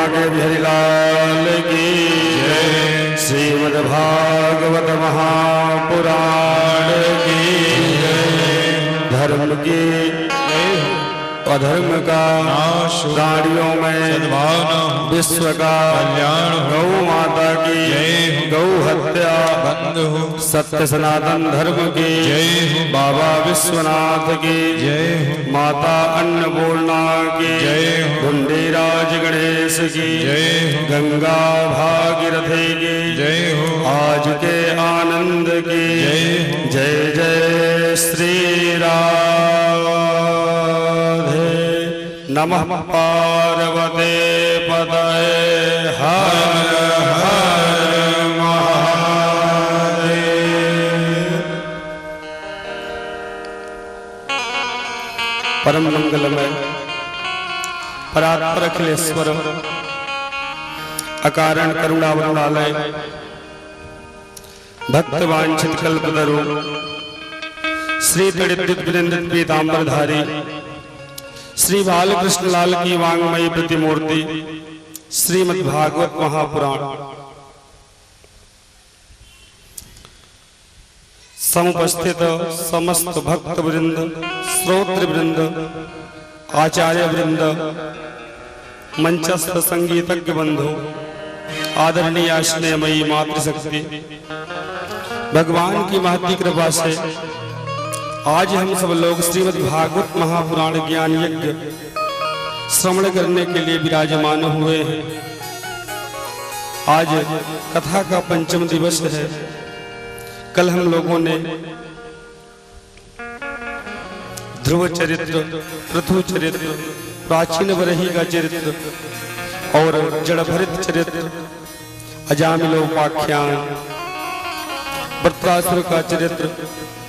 बांके बिहारी लाल की जय। श्रीमद्भागवत महापुराण की जय। धर्म की अधर्म का नाश, प्राणियों में सद्भावना, विश्व का कल्याण, गौ माता की जय। गौ हत्या बंद हो, सत्य सनातन धर्म की जय। बाबा विश्वनाथ की जय। माता अन्नपूर्णा की जय। गुंडीराज गणेश की जय। गंगा भागीरथी की जय हो। आज के आनंद की जय। जय जय श्री राम। नमः पार्वते पतये हर हर महादेव। परम मंगलमय परात्पर अखिलेश्वर अकारण करुणावरुणालय भक्त वांछित कल्पतरु श्री तड़ित विनंदित पीतांबरधारी श्री बालकृष्ण लाल की वांगमयी प्रतिमूर्ति श्रीमद् भागवत महापुराण समुपस्थित समस्त भक्त वृंद, श्रोत्र वृंद, आचार्य वृंद, मंचस्थ संगीतज्ञ बंधु, आदरणीय स्नेहमयी मातृशक्ति, भगवान की महती कृपा से आज हम सब लोग श्रीमद् भागवत महापुराण ज्ञान यज्ञ श्रवण करने के लिए विराजमान हुए हैं। आज कथा का पंचम दिवस है। कल हम लोगों ने ध्रुव चरित्र, पृथु चरित्र, प्राचीन वरही का चरित्र और जड़भरित चरित्र, अजामिलोपाख्यान, वृत्रासुर का चरित्र,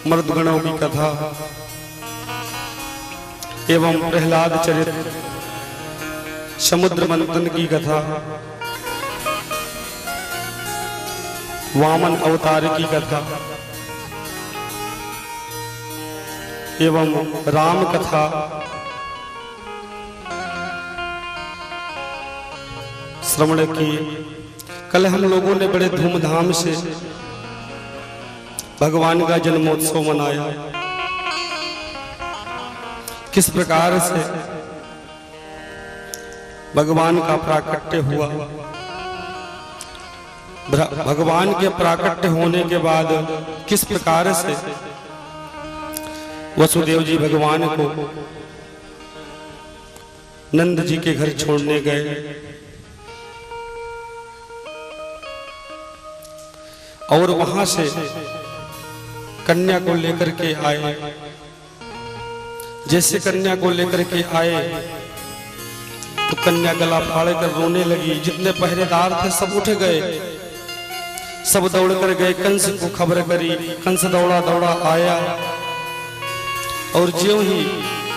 मर्दगणों की कथा एवं प्रहलाद चरित्र, समुद्र मंथन की कथा, वामन अवतार की कथा एवं राम कथा श्रवण की। कल हम लोगों ने बड़े धूमधाम से भगवान का जन्मोत्सव मनाया। किस प्रकार से भगवान का प्राकट्य हुआ, भगवान के प्राकट्य होने के बाद किस प्रकार से वसुदेव जी भगवान को नंद जी के घर छोड़ने गए और वहां से कन्या को लेकर के आए। जैसे कन्या को लेकर के आए तो कन्या गला फाड़ कर रोने लगी। जितने पहरेदार थे सब उठ गए, सब दौड़ कर गए, कंस को खबर करी। कंस दौड़ा दौड़ा आया और ज्यों ही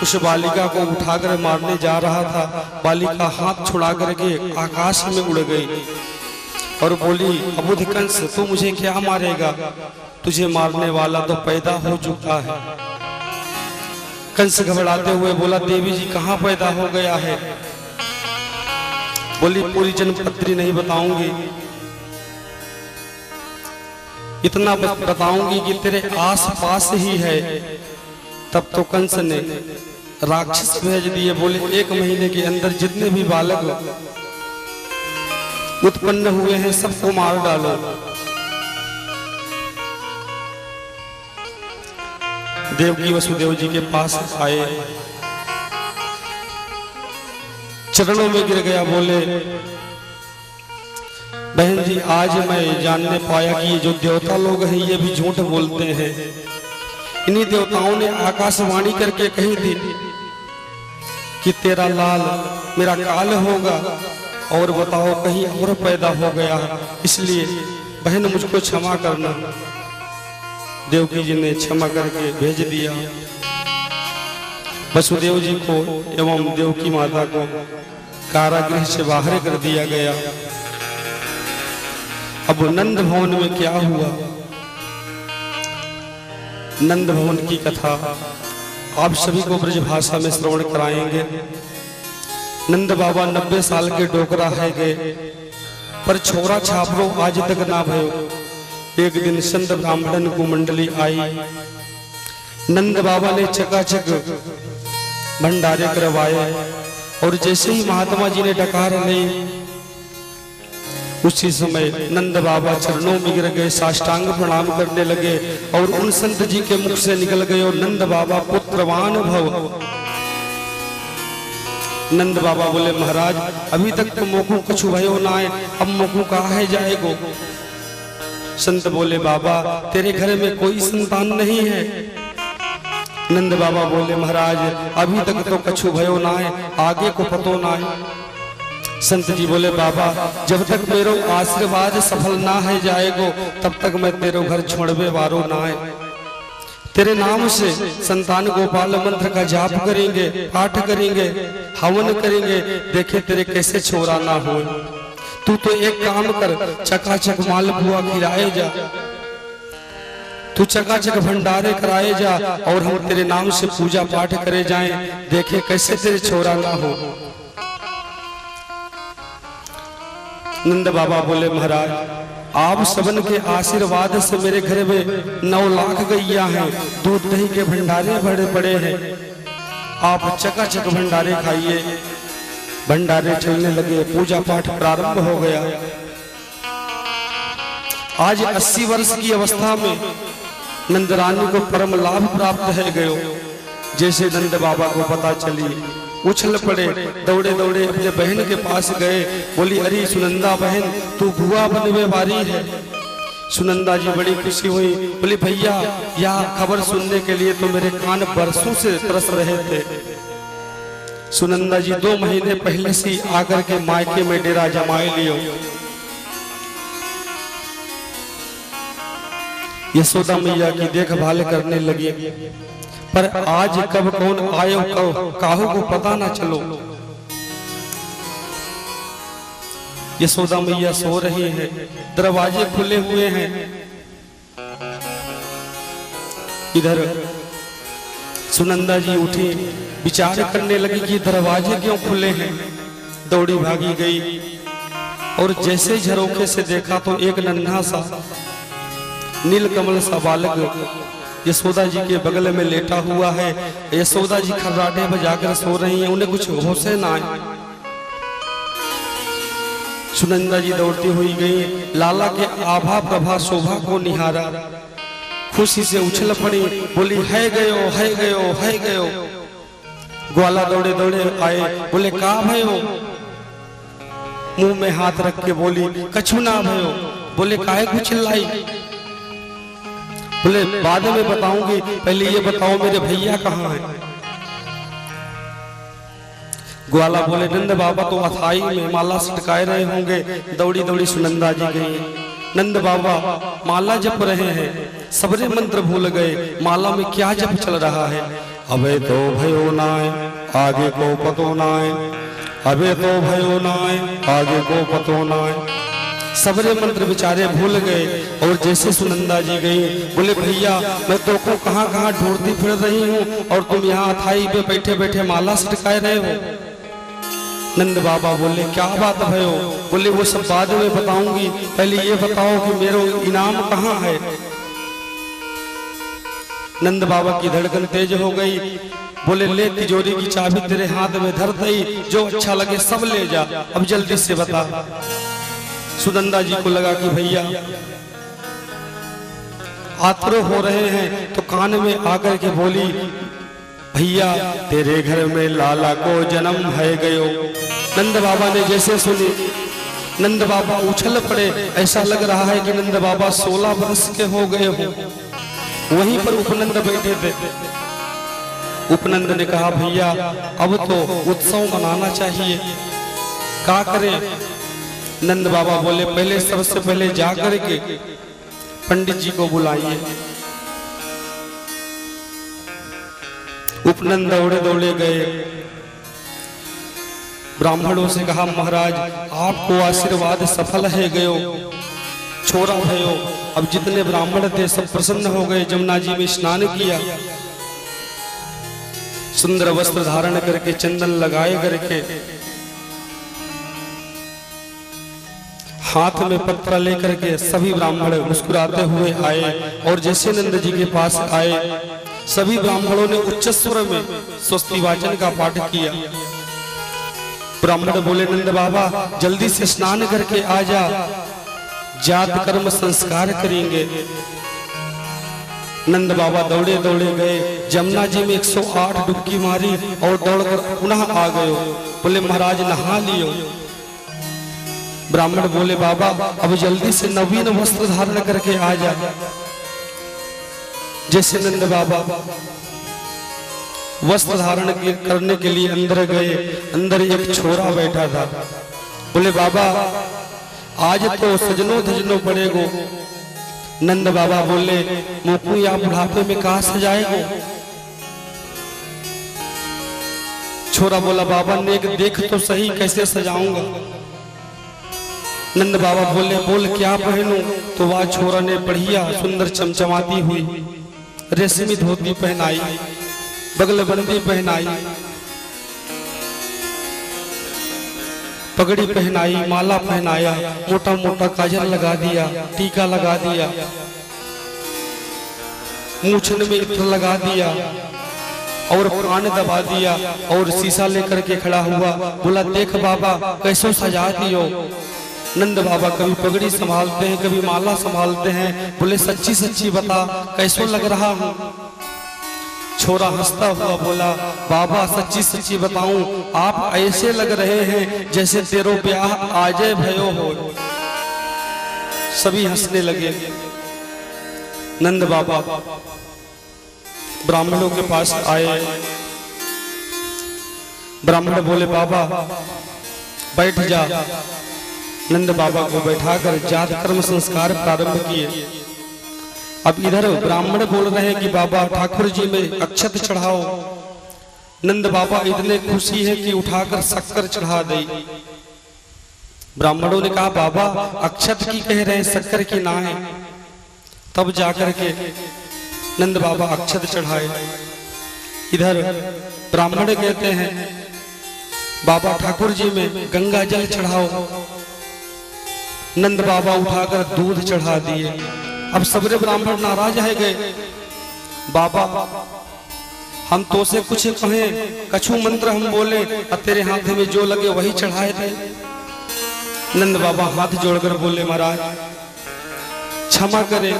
उस बालिका को उठाकर मारने जा रहा था, बालिका हाथ छुड़ा करके आकाश में उड़ गई और बोली, अबुध कंस तू मुझे क्या मारेगा, तुझे मारने वाला तो पैदा हो चुका है। कंस घबराते हुए बोला, देवी जी कहाँ पैदा हो गया है? बोली, पूरी जन्मपत्री नहीं बताऊंगी, इतना बताऊंगी कि तेरे आस पास ही है। तब तो कंस ने राक्षस भेज दिए। बोले, 1 महीने के अंदर जितने भी बालक उत्पन्न हुए हैं सबको मार डालो। देवकी वसुदेव जी के पास आए, चरणों में गिर गया। बोले, बहन जी आज मैं जानने पाया कि ये जो देवता लोग हैं ये भी झूठ बोलते हैं। इन्हीं देवताओं ने आकाशवाणी करके कही थी कि तेरा लाल मेरा काल होगा और बताओ कहीं और पैदा हो गया, इसलिए बहन मुझको क्षमा करना। देवकी जी ने क्षमा करके भेज दिया। वसुदेव जी को एवं देवकी माता को कारागृह से बाहर कर दिया गया। अब नंद भवन में क्या हुआ, नंद भवन की कथा आप सभी को ब्रज भाषा में श्रवण कराएंगे। नंद बाबा 90 साल के डोकरा है गए, पर छोरा छापरो आज तक ना भयो। एक दिन संत ब्राह्मणन को मंडली आई, नंद बाबा ने चकाचक भंडारे करवाए और जैसे ही महात्मा जी ने डकार ली, उसी समय नंद बाबा चरणों में गिर गए, साष्टांग प्रणाम करने लगे और उन संत जी के मुख से निकल गए और नंद बाबा पुत्रवान भव। नंद बाबा बोले महाराज अभी तक तो मोकू कछु भयो ना है, अब मोकू कहा है जाएगो। संत बोले बाबा तेरे घर में कोई संतान नहीं है। नंद बाबा बोले महाराज अभी तक तो कछु भयो ना है, आगे को पतो ना है। संत जी बोले बाबा जब तक मेरो आशीर्वाद सफल ना है जाएगो तब तक मैं तेरे घर छोड़वे वारो ना है। तेरे नाम से संतान गोपाल मंत्र का जाप करेंगे, पाठ करेंगे, हवन करेंगे, देखे तेरे कैसे छोरा ना हो। तू तो एक काम कर, चकाचक मालपुआ खिलाए जा, तू चकाचक भंडारे कराए जा और हम तेरे नाम से पूजा पाठ करे जाएं, देखे कैसे तेरे छोरा ना हो। नंद बाबा बोले महाराज आप सबन के आशीर्वाद से मेरे घर में 9 लाख गैया हैं, दूध दही के भंडारे बड़े बड़े हैं, आप चकाचक भंडारे खाइए। भंडारे चलने लगे, पूजा पाठ प्रारंभ हो गया। आज 80 वर्ष की अवस्था में नंद रानी को परम लाभ प्राप्त है गयो। जैसे नंद बाबा को पता चली उछल पड़े, दौड़े दौड़े अपने बहन के पास गए, बोली अरे सुनंदा बहन तू बुआ बनवे वाली है। सुनंदा जी बड़ी खुशी हुई, बोली भैया यह खबर सुनने के लिए तो मेरे कान बरसों से तरस रहे थे। सुनंदा जी 2 महीने पहले से आकर के मायके में डेरा जमाए लियो। यशोदा मैया की देखभाल करने लगी, पर आज कब कौन आयो काहू को पता ना चलो। यशोदा मैया सो रही है, दरवाजे खुले हुए हैं। इधर सुनंदा जी उठी, विचार करने लगी कि दरवाजे क्यों खुले हैं। दौड़ी भागी गई और जैसे झरोखे से देखा तो एक नन्हा सा नीलकमल सा बालक यशोदा जी के बगल में लेटा हुआ है। यशोदा जी खर्राटे बजाकर सो रही हैं, उन्हें कुछ होश ना आए। सुनंदा जी दौड़ती हुई गई, लाला के आभा प्रभा शोभा को निहारा, खुशी से उछल पड़ी, बोली है गयो है गयो है गयो। ग्वाला दौड़े दौड़े आए, बोले का भयो। मुंह में हाथ रख के बोली कछु ना भयो। बोले काहे को चिल्लाई। बोले बाद में बताऊंगी, पहले ये बताओ मेरे भैया कहाँ हैं। ग्वाला बोले नंद बाबा तो अथाई में माला सटकाए रहे होंगे। दौड़ी दौड़ी सुनंदा जी गई। नंद बाबा माला जप रहे हैं, सबरे मंत्र भूल गए, माला में क्या जप चल रहा है। अबे तो भयो नाय आगे को पतो नाय, अबे तो भयो नाय आगे को पतो नाय। सबरे मंत्र बेचारे भूल गए और जैसे सुनंदा जी गई, बोले भैया मैं तो को कहाँ कहाँ ढूंढती फिर रही हूँ और तुम यहाँ अथाई पे बैठे बैठे माला सटकाए रहे हो। नंद बाबा बोले क्या बात भयो। बोले वो सब बाद में बताऊंगी, पहले ये बताओ कि मेरा इनाम कहाँ है। नंद बाबा की धड़कन तेज हो गई। बोले ले तिजोरी की चाबी तेरे हाथ में धर दई, जो अच्छा लगे सब ले जा, अब जल्दी से बता। सुनंदा जी को लगा कि भैया आतुर हो रहे हैं, तो कान में आकर के बोली भैया तेरे घर में लाला को जन्म है गयो। नंद बाबा ने जैसे सुनी, नंद बाबा उछल पड़े। ऐसा लग रहा है कि नंद बाबा 16 वर्ष के हो गए हो। वहीं पर उपनंद बैठे थे। उपनंद ने कहा भैया अब तो उत्सव मनाना चाहिए, क्या करें। नंद बाबा बोले पहले सबसे पहले जाकर के पंडित जी को बुलाइए। उपनंद दौड़े दौड़े गए, ब्राह्मणों से कहा महाराज आपको आशीर्वाद सफल है गयो, छोरा भयो। अब जितने ब्राह्मण थे सब प्रसन्न हो गए। जमुना जी में स्नान किया, सुंदर वस्त्र धारण करके चंदन लगाए करके हाथ में पत्र लेकर के सभी ब्राह्मण मुस्कुराते हुए आए और जैसे नंद जी के पास आए सभी ब्राह्मणों ने उच्च स्वर में स्वस्ति वाचन का पाठ किया। ब्राह्मण बोले नंद बाबा जल्दी से स्नान करके आ जा, जात कर्म संस्कार करेंगे। नंद बाबा दौड़े दौड़े गए, जमुना जी में 108 डुबकी मारी और दौड़कर पुनः आ गए। बोले महाराज नहा लियो। ब्राह्मण बोले बाबा अब जल्दी से नवीन वस्त्र धारण करके आ जा। जैसे नंद बाबा वस्त्र धारण करने के लिए अंदर गए, अंदर एक छोरा बैठा था। बोले बाबा आज तो सजनो धजनो पड़ेगो। नंद बाबा बोले मोकू या बुढ़ापे में कहा सजाएगो। छोरा बोला बाबा ने देख तो सही कैसे सजाऊंगा। नंद बाबा बोले बोल क्या पहनूं। तो वह छोरा ने बढ़िया सुंदर चमचमाती हुई रेशमी धोती पहनाई, बगलबंदी पहनाई, पगड़ी पहनाई, माला पहनाया, मोटा मोटा काजल लगा दिया, टीका लगा दिया, मूछन में इत्र लगा दिया और कान दबा दिया और शीशा लेकर के खड़ा हुआ। बोला देख बाबा कैसो सजा दियो। नंद बाबा कभी पगड़ी संभालते हैं, कभी माला संभालते हैं। बोले सच्ची सच्ची बता कैसो लग रहा हूँ। छोरा हंसता हुआ बोला बाबा सच्ची सच्ची बताऊं आप ऐसे लग रहे हैं जैसे तेरो ब्याह आजे भयो हो। सभी हंसने लगे। नंद बाबा ब्राह्मणों के पास आए। ब्राह्मण बोले बाबा बैठ जा। नंद बाबा को बैठाकर जात कर्म संस्कार प्रारंभ किए। अब इधर ब्राह्मण बोल रहे हैं कि बाबा ठाकुर जी में अक्षत चढ़ाओ। नंद बाबा इतने खुशी है कि उठाकर शक्कर चढ़ा दे। ब्राह्मणों ने कहा बाबा अक्षत की कह रहे हैं शक्कर की ना है। तब जाकर के नंद बाबा अक्षत चढ़ाए। इधर ब्राह्मण कहते हैं बाबा ठाकुर जी में गंगा जल चढ़ाओ। नंद बाबा उठाकर दूध चढ़ा दिए। अब सबरे ब्राह्मण नाराज है गए। बाबा हम तो से कुछ कहें, कछु मंत्र हम बोले और तेरे हाथ में जो लगे वही चढ़ाए थे। नंद बाबा हाथ जोड़कर बोले महाराज क्षमा करें,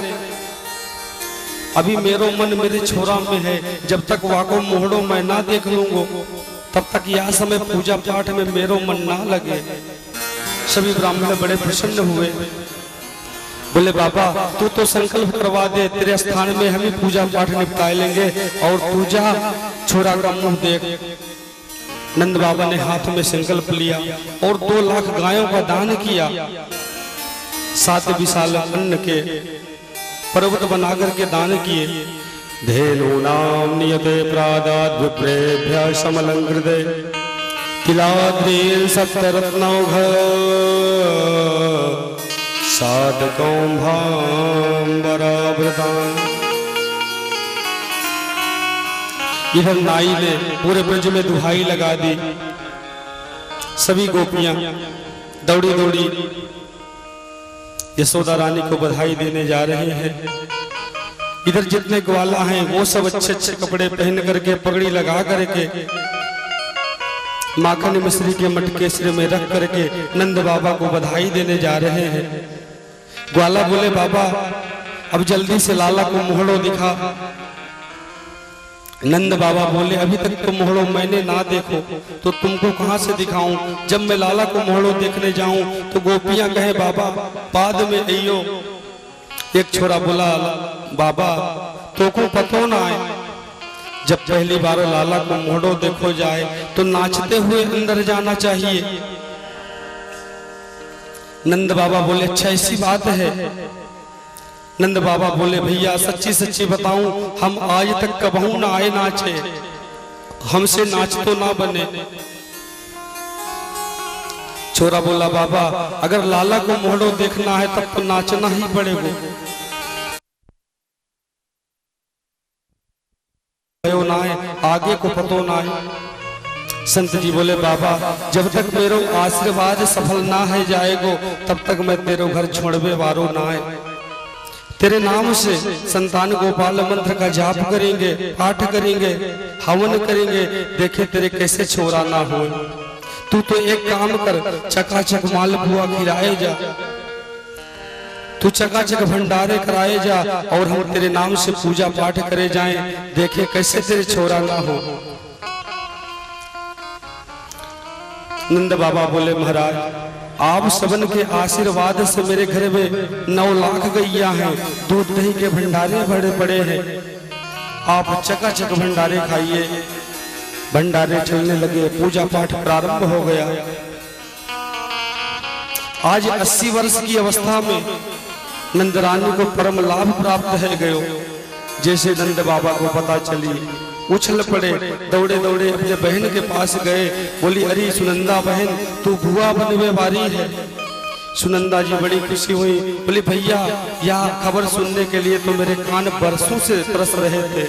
अभी मेरो मन मेरे छोरा में है। जब तक वाको मोहड़ो मैं ना देख लूंगो तब तक यह समय पूजा पाठ में मेरो मन ना लगे। सभी ब्राह्मण बड़े प्रसन्न हुए। बोले बाबा तू तो संकल्प करवा दे, तेरे स्थान में हम ही पूजा पाठ निपटा लेंगे और पूजा छोरा का मुंह देख। नंद बाबा ने हाथ में संकल्प लिया और 2 लाख गायों का दान किया। 7 विशाल अन्न के पर्वत बनाकर के दान किए। धेनूनां नियते प्रादाद् विप्रेभ्यः समलंकृते किलाद्रीन् सप्तरत्नौघ साधकौंभाम्बरावृतान्। इधर नाई ने पूरे ब्रज में दुहाई लगा दी। सभी गोपियां दौड़ी दौड़ी यशोदा रानी को बधाई देने जा रहे हैं। इधर जितने ग्वाला हैं वो सब अच्छे अच्छे कपड़े पहन करके पगड़ी लगा करके माखन मिश्री के मटके सिर में रख करके नंद बाबा को बधाई देने जा रहे हैं। ग्वाला बोले बाबा अब जल्दी से लाला को मोहड़ो दिखा। नंद बाबा बोले अभी तक तो मोहड़ो मैंने ना देखो तो तुमको कहां से दिखाऊं। जब मैं लाला को मोहड़ो देखने जाऊं तो गोपियां कहे बाबा बाद में अइयो। एक छोरा बोला बाबा तो को पतो ना आए, जब पहली बार लाला को मोहड़ो देखो जाए तो नाचते हुए अंदर जाना चाहिए। नंद बाबा बोले अच्छा ऐसी बात है। नंद बाबा बोले भैया सच्ची सच्ची बताऊं हम आज तक कबहू ना आए नाचे, हमसे नाच तो ना बने। छोरा बोला बाबा अगर लाला को मोहड़ो देखना है तब तो नाचना ही पड़ेगा। ना है आगे को पतो ना है। संत जी बोले बाबा जब तक मेरो आशीर्वाद सफल ना है जाएगो तब तक मैं तेरो घर छोड़वे वारो ना है। तेरे नाम से संतान गोपाल मंत्र का जाप करेंगे, पाठ करेंगे, हवन करेंगे, देखे तेरे कैसे छोरा ना हो। तू तो एक काम कर, चकाचक मालपुआ खिलाए जा, तू चकाचक भंडारे कराए जा और हम तेरे नाम से पूजा पाठ करे जाएं, देखे कैसे तेरे छोरा ना हो। नंद बाबा बोले महाराज आप सबन के आशीर्वाद से मेरे घर में 9 लाख गैया हैं, दूध दही के भंडारे बड़े बड़े हैं, आप चकाचक भंडारे खाइए। भंडारे चलने लगे, पूजा पाठ प्रारंभ हो गया। आज 80 वर्ष की अवस्था में नंदरानी को परम लाभ प्राप्त है गयो। जैसे नंद बाबा को पता चली उछल पड़े, दौड़े दौड़े अपने बहन के पास गए, बोली अरे सुनंदा बहन तू बुआ बनवे वाली है। सुनंदा जी बड़ी खुशी हुई, बोली भैया यह खबर सुनने के लिए तो मेरे कान बरसों से तरस रहे थे।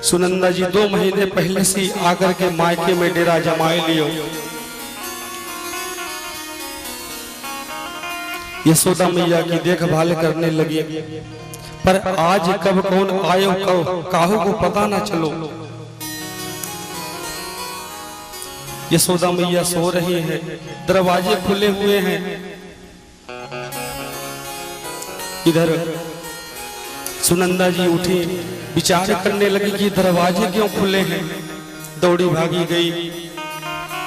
सुनंदा जी 2 महीने पहले से आकर के मायके में डेरा जमाए लियो। यशोदा मैया की देखभाल करने लगी, पर आज कब कौन आयो कब काहू को पता ना चलो। यशोदा मैया सो रही है, दरवाजे खुले हुए हैं। इधर सुनंदा जी उठी, विचार करने लगी कि दरवाजे क्यों खुले हैं। दौड़ी भागी गई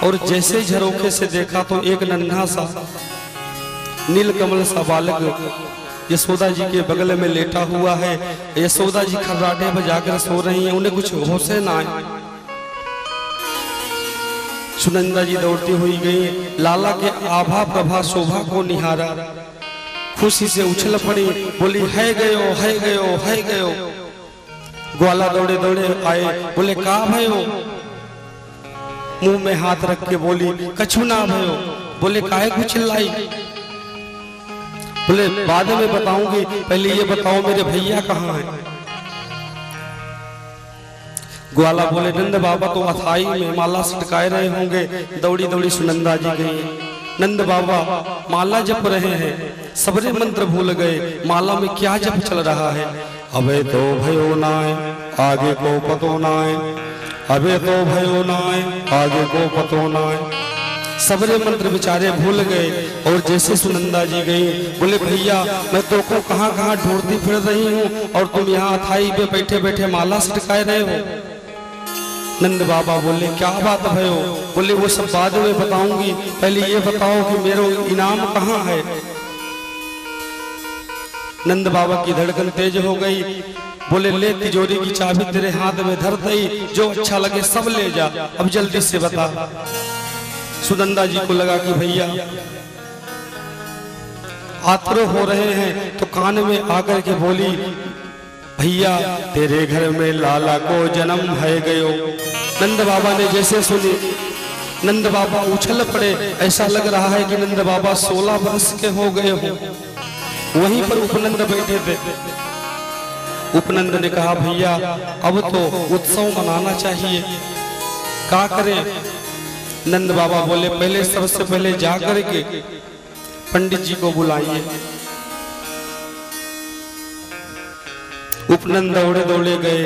और जैसे झरोखे से देखा तो एक नन्हा सा नीलकमल सा बालक यशोदा जी के बगल में लेटा हुआ है। यशोदा जी खर्राटे बजाकर सो रही हैं, उन्हें कुछ होश ना आए। सुनंदा जी दौड़ती हुई गई, लाला के आभा प्रभा शोभा को निहारा, खुशी से उछल पड़ी, बोली है गयो है गयो है गयो। ग्वाला दौड़े दौड़े आए, बोले का भयो। मुंह में हाथ रख के बोली कछु ना भयो। बोले काहे को चिल्लाई। बोले बाद में बताऊंगी, पहले ये बताओ मेरे भैया कहाँ हैं। ग्वाला बोले नंद बाबा तो अथाई में माला सटकाए रहे होंगे। दौड़ी दौड़ी सुनंदा जी गई। नंद बाबा माला जप रहे हैं, सबरे मंत्र भूल गए, माला में क्या जप चल रहा है। अबे तो भयो नाय आगे को पतो नाय, अबे तो भयो नाय आगे को पतो नाय। सबरे मंत्र बेचारे भूल गए। और जैसे सुनंदा जी गई, बोले भैया मैं तो को कहाँ कहाँ ढूंढती फिर रही हूँ और तुम यहाँ अथाई पे बैठे बैठे माला सटकाए रहे हो। नंद बाबा बोले क्या बात भयो। बोले वो सब बाद में बताऊंगी, पहले ये बताओ कि मेरा इनाम कहाँ है। नंद बाबा की धड़कन तेज हो गई। बोले ले तिजोरी की चाबी तेरे हाथ में धर दई, जो अच्छा लगे सब ले जा, अब जल्दी से बता। सुनंदा जी को लगा कि भैया आतुर हो रहे हैं, तो कान में आकर के बोली भैया तेरे घर में लाला को जन्म है गयो। नंद बाबा ने जैसे सुनी, नंद बाबा उछल पड़े। ऐसा लग रहा है कि नंद बाबा 16 वर्ष के हो गए हो। वहीं पर उपनंद बैठे थे। उपनंद ने कहा भैया अब तो उत्सव मनाना चाहिए, क्या करें। नंद बाबा बोले पहले सबसे पहले जाकर के पंडित जी को बुलाइए। उपनंद दौड़े दौड़े गए,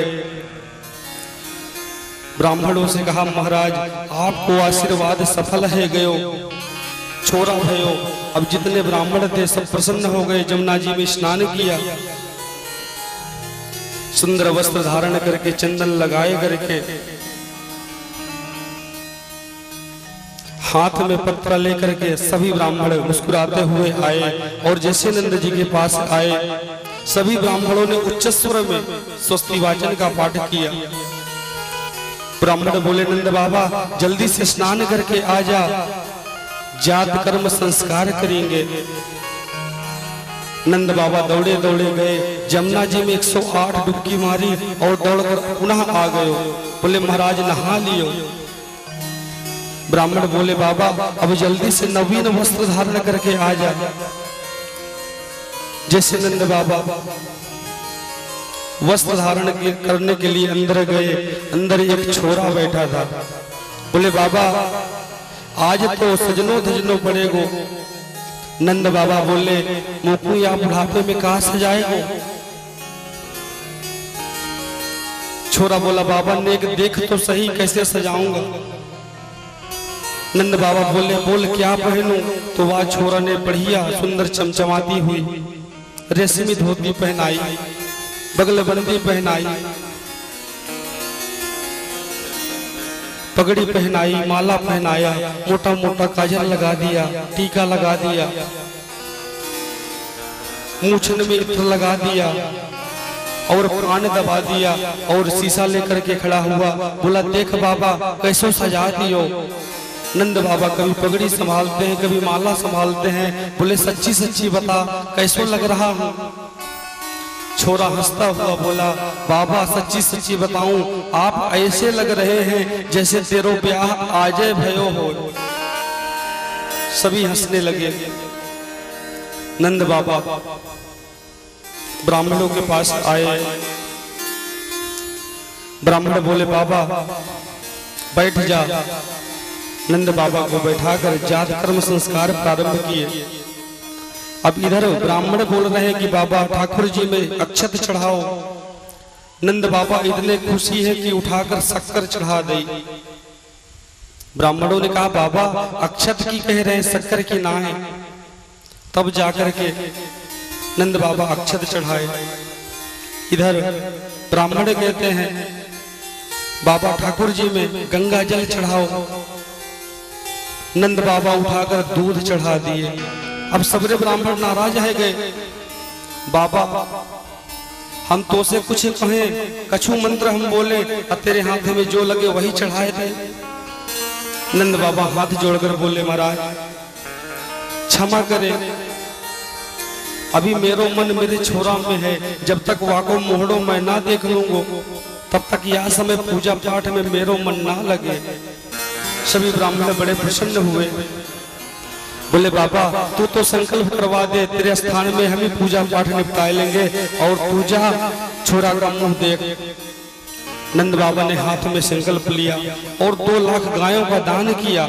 ब्राह्मणों से कहा महाराज आपको आशीर्वाद सफल है गयो, छोरा भयो। अब जितने ब्राह्मण थे सब प्रसन्न हो गए। जमुना जी में स्नान किया, सुंदर वस्त्र धारण करके चंदन लगाए करके हाथ में पत्र लेकर के सभी ब्राह्मण मुस्कुराते हुए आए। और जैसे नंद जी के पास आए, सभी ब्राह्मणों ने उच्च स्वर में स्वस्ति वाचन का पाठ किया। ब्राह्मण बोले नंद बाबा जल्दी से स्नान करके आ जा, जात कर्म संस्कार करेंगे। नंद बाबा दौड़े दौड़े गए, जमुना जी में 108 डुबकी मारी और दौड़कर पुनः आ गए। बोले महाराज नहा लियो। ब्राह्मण बोले बाबा अब जल्दी से नवीन वस्त्र धारण करके आ जा। जैसे नंद बाबा वस्त्र धारण करने के लिए अंदर गए, अंदर एक छोरा बैठा था। बोले बाबा आज तो सजनो धजनो पड़ेगो। नंद बाबा बोले मोकू या बुढ़ापे में कहा सजाएगो। छोरा बोला बाबा नेक देख तो सही कैसे सजाऊंगा। नंद बाबा बोले बोल क्या पहनूं। तो वह छोरा ने बढ़िया सुंदर चमचमाती हुई रेशमी धोती पहनाई, बगलबंदी पहनाई, पगड़ी पहनाई, माला पहनाया, मोटा मोटा काजल लगा दिया, टीका लगा दिया, मूछन में इत्र लगा दिया और कान दबा दिया और शीशा लेकर के खड़ा हुआ। बोला देख बाबा कैसो सजा दियो। नंद बाबा कभी पगड़ी संभालते हैं, कभी माला संभालते हैं। बोले सच्ची सच्ची बता कैसो लग रहा हूं। छोरा हंसता हुआ बोला बाबा सच्ची सच्ची बताऊं आप ऐसे लग रहे हैं जैसे तेरो ब्याह आजे भयो हो। सभी हंसने लगे। नंद बाबा ब्राह्मणों के पास आए। ब्राह्मण बोले बाबा बैठ जा। नंद बाबा को बैठाकर जात कर्म संस्कार प्रारंभ किए। अब इधर ब्राह्मण बोल रहे हैं कि बाबा ठाकुर जी में अक्षत चढ़ाओ। नंद बाबा इतने खुशी है कि उठाकर शक्कर चढ़ा दे। ब्राह्मणों ने कहा बाबा अक्षत की कह रहे हैं शक्कर की ना है। तब जाकर के नंद बाबा अक्षत चढ़ाए। इधर ब्राह्मण कहते हैं बाबा ठाकुर जी में गंगा जल चढ़ाओ। नंद बाबा उठाकर दूध चढ़ा दिए। अब सबरे ब्राह्मण नाराज है गए। बाबा हम तो से कुछ कहें, कछु मंत्र हम बोले और तेरे हाथ में जो लगे वही चढ़ाए थे। नंद बाबा हाथ जोड़कर बोले महाराज क्षमा करे, अभी मेरो मन मेरे छोरा में है। जब तक वाको मोहड़ो मैं ना देख लूंगो तब तक यह समय पूजा पाठ में मेरो मन ना लगे। सभी ब्राह्मण बड़े प्रसन्न हुए। बोले बाबा तू तो संकल्प करवा दे, तेरे स्थान में हम ही पूजा पाठ निपटाए लेंगे और तू जा छोरा का मुंह देख। नंद बाबा ने हाथ में संकल्प लिया और 2 लाख गायों का दान किया।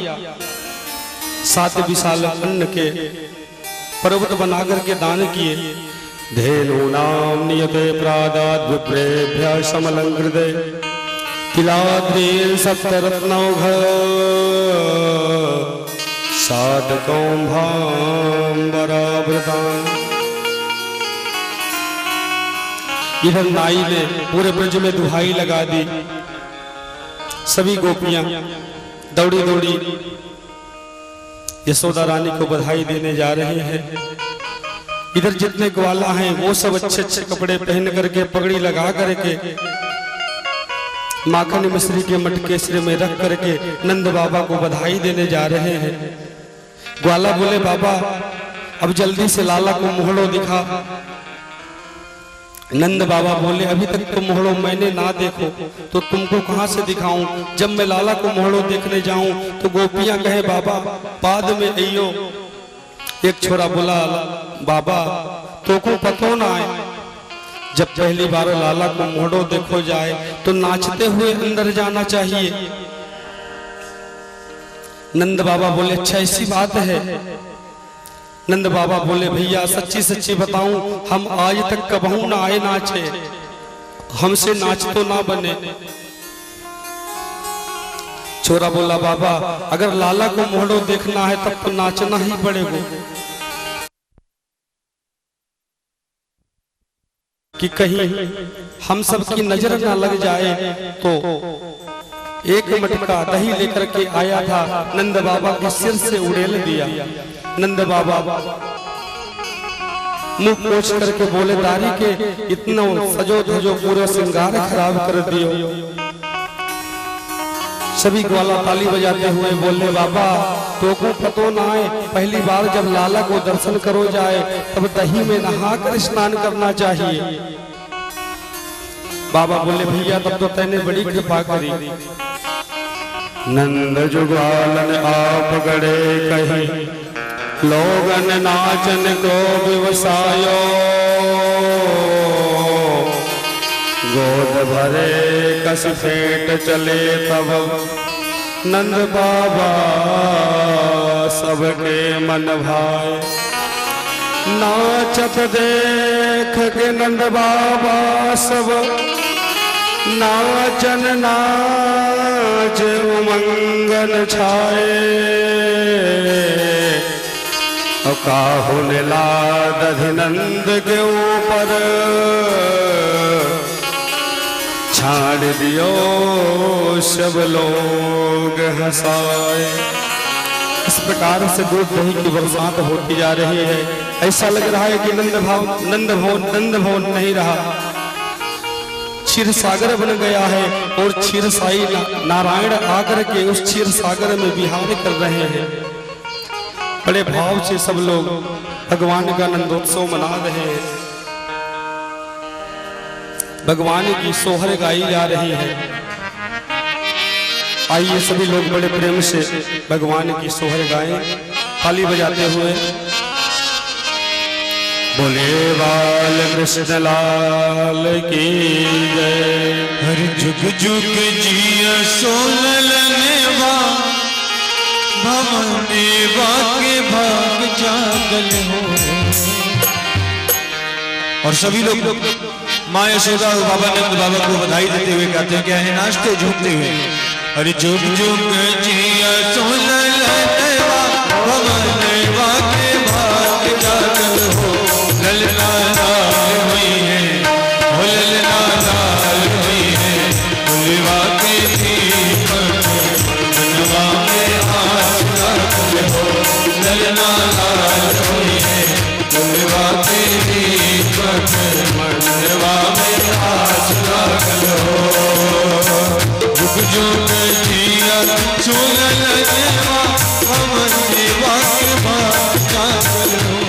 7 विशाल अन्न के पर्वत बनाकर के दान किए। धेनूनां नियते प्रादाद् विप्रेभ्यः समलंकृते तिलाद्रीन् सप्तरत्नौघ साधकौंभाम्बरावृतान्। इधर नाई ने पूरे ब्रज में दुहाई लगा दी। सभी गोपियां दौड़ी दौड़ी यशोदा रानी को बधाई देने जा रहे हैं। इधर जितने ग्वाला हैं वो सब अच्छे अच्छे कपड़े पहन करके पगड़ी लगा करके माखन मिश्री के मटके सिर में रख करके नंद बाबा को बधाई देने जा रहे हैं। ग्वाला बोले बाबा अब जल्दी से लाला को मोहड़ो दिखा। नंद बाबा बोले अभी तक तो मोहड़ो मैंने ना देखो तो तुमको कहां से दिखाऊं। जब मैं लाला को मोहड़ो देखने जाऊं तो गोपियां कहे बाबा बाद में अइयो। एक छोरा बोला बाबा तो को पतो ना आए। जब पहली बार लाला को मोहड़ो देखो जाए तो नाचते हुए अंदर जाना चाहिए। नंद बाबा बोले अच्छा ऐसी बात है। नंद बाबा बोले भैया सच्ची सच्ची बताऊं हम आज तक कबहू ना आए नाचे, हमसे नाच तो ना बने। छोरा बोला बाबा अगर लाला को मोहड़ो देखना है तब तो नाचना ही पड़ेगा कि कहीं हम सब की नजर ना लग जाए। तो एक मटका दही लेकर के आया था, नंद बाबा के सिर से उड़ेल दिया। नंद बाबा मुंह पोंछ करके बोले दारी के इतना सजो धजो पूरा श्रृंगार खराब कर दियो। सभी ग्वाला ताली बजाते हुए बोले बाबा तो को पतो ना आए, पहली बार जब लाला को दर्शन करो जाए तब दही में नहाकर स्नान करना चाहिए। बाबा बोले भैया तब तो तैने बड़ी कृपा करी। नंद जुगालन आप गड़े कही लोगन नाचन को व्यवसायो गोद भरे कस फेंट चले तब नंद बाबा सबके मन भाए, नाचत देख के नंद बाबा सब नाचन नाच उमंगन छाए। काहू ने लाद नंद के ऊपर छाड़ दियो सब लोग हंसाए। इस प्रकार से दूध दही की बरसात होती जा रही है। ऐसा लग रहा है कि नंद भवन नहीं रहा, क्षीर सागर बन गया है और क्षीर साई नारायण आकर के उस क्षीर सागर में विहार कर रहे हैं। बड़े भाव से सब लोग भगवान का नंदोत्सव मना रहे हैं। भगवान की सोहर गाई जा रही है। आइए सभी लोग बड़े प्रेम से भगवान की सोहर गाएं, ताली बजाते हुए। बोले बाल कृष्ण लाल की जय। हर जुग जुग जिया सोलनेवा, भवनेवा के भाग जागल हो। और सभी लोग माँ यशोदा और बाबा नंद बाबा को बधाई देते हुए कहते हैं क्या है, नाचते झूमते हुए। अरे जुग जुग जिया सोलनेवा, भवनेवा के भाग जागल हो। ललना लाल हुई है, हो ललना लाल हुई है। बुलवा के दीपक मनवा में आस लागल हो। ललना लाल हुई है, बुलवा के दीपक मनवा में आस लागल हो। जुग जुग जिया सोलनेवा, भवनेवा के भाग जागल हो।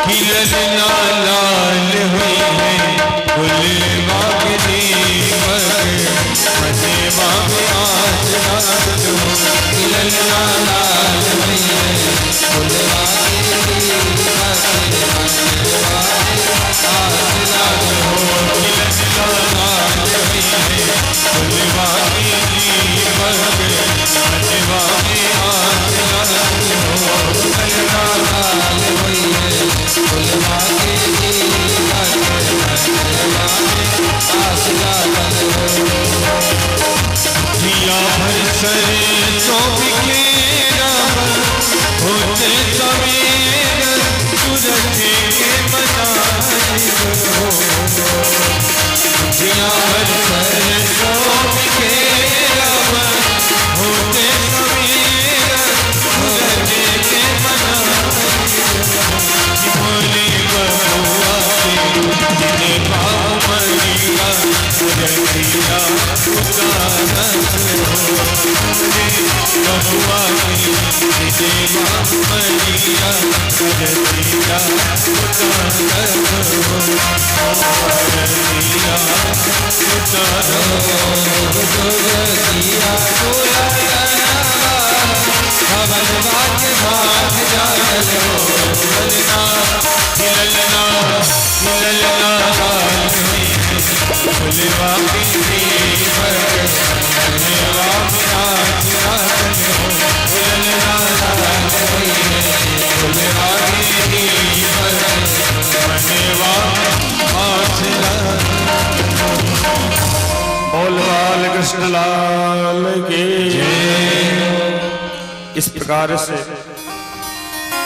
ललना लाल हुई है गुलवा के दीपक मनेवा में आसरा दो ललना लाल हुई है गुलवा के दीपक मनेवा में आसरा दो ललना लाल हुई है गुलवा के दीपक मनेवा में आसरा दो ललना लाल हुई है गुलवा के दीपक मनेवा में आसरा दो जिया भर सरे तो बिखेरा होते सवेर सूरज के बनाए हो जिया भर सरे तो बिखेरा होते सवेर सूरज के बनाए भोले बबुआ जिने पाँव मरिया रतिया उदारस बहुआ की जिने पाँव मरिया रतिया उदारस रतिया भवनवा के भाग जाल हो ललना ललना ललना गुलवा के दीपक मनेवा में आसरा दो ललना गुलवा के दीपक मनेवा आसरा बोल बाल कृष्ण लाल की जय। इस प्रकार से